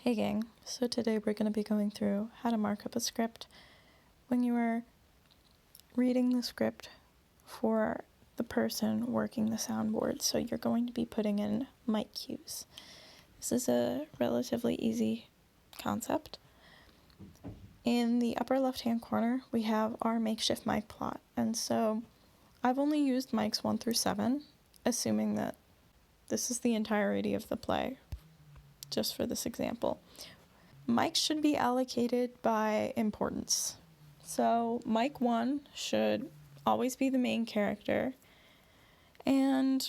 Hey gang, so today we're going to be going through how to mark up a script when you are reading the script for the person working the soundboard. So you're going to be putting in mic cues. This is a relatively easy concept. In the upper left hand corner we have our makeshift mic plot, and so I've only used mics 1 through 7, assuming that this is the entirety of the play, just for this example. Mics should be allocated by importance. So mic 1 should always be the main character, and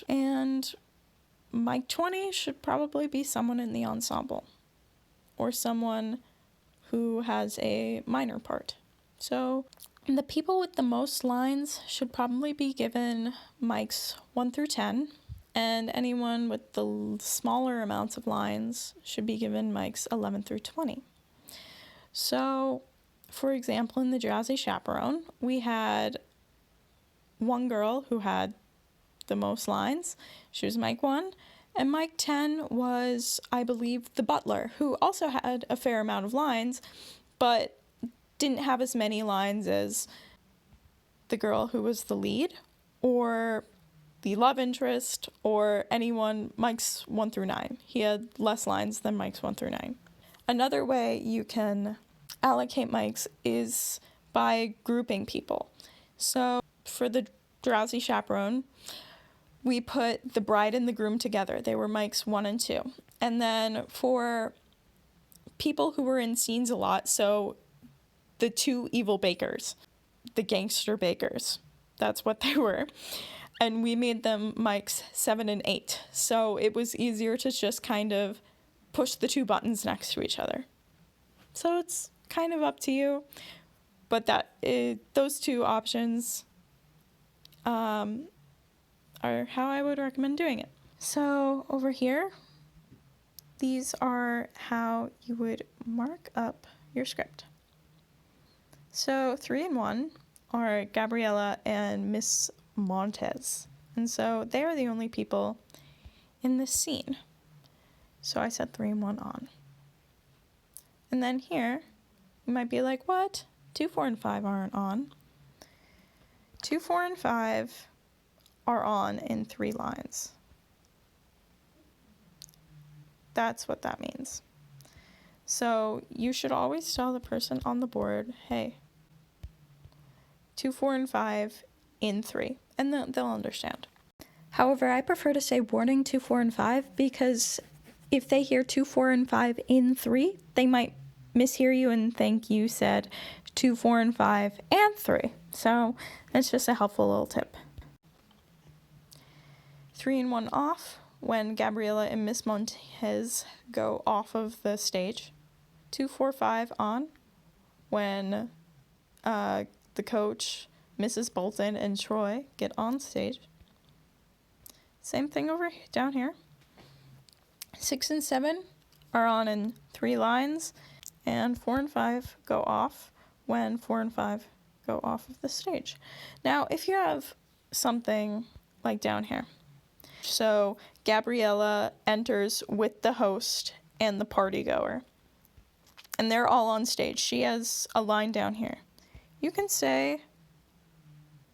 mic 20 should probably be someone in the ensemble, or someone who has a minor part. So the people with the most lines should probably be given mics 1 through 10, and anyone with the smaller amounts of lines should be given mics 11 through 20. So, for example, in the Drowsy Chaperone, we had one girl who had the most lines. She was mic 1, and mic 10 was, I believe, the butler, who also had a fair amount of lines, but didn't have as many lines as the girl who was the lead, or the love interest, or anyone mics 1 through 9. He had less lines than mics 1 through 9. Another way you can allocate mics is by grouping people. So for the Drowsy Chaperone, we put the bride and the groom together. They were mics 1 and 2. And then for people who were in scenes a lot, so the two evil bakers, the gangster bakers, that's what they were. And we made them mics 7 and 8. So it was easier to just kind of push the two buttons next to each other. So it's kind of up to you, but those two options are how I would recommend doing it. So over here, these are how you would mark up your script. So 3 and 1 are Gabriella and Miss Montez, and so they are the only people in this scene. So I set 3 and 1 on. And then here, you might be like, what? 2, 4, and 5 aren't on. 2, 4, and 5 are on in 3 lines. That's what that means. So you should always tell the person on the board, hey, 2, 4, and 5 in 3, and they'll understand. However, I prefer to say warning 2, 4, and 5, because if they hear 2, 4, and 5 in 3, they might mishear you and think you said 2, 4, and 5 and 3. So that's just a helpful little tip. 3 and 1 off when Gabriella and Miss Montez go off of the stage. 2, 4, 5 on when the coach, Mrs. Bolton, and Troy get on stage. Same thing down here. 6 and 7 are on in 3 lines, and 4 and 5 go off when 4 and 5 go off of the stage. Now, if you have something like down here, so Gabriella enters with the host and the party goer, and they're all on stage. She has a line down here. You can say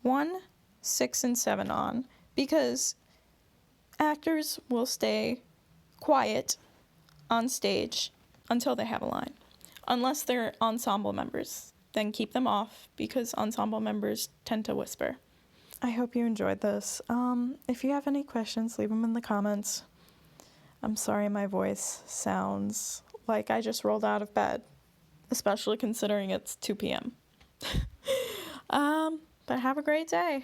1, 6, and 7 on, because actors will stay quiet on stage until they have a line. Unless they're ensemble members, then keep them off, because ensemble members tend to whisper. I hope you enjoyed this. If you have any questions, leave them in the comments. I'm sorry my voice sounds like I just rolled out of bed, especially considering it's 2 p.m. But have a great day.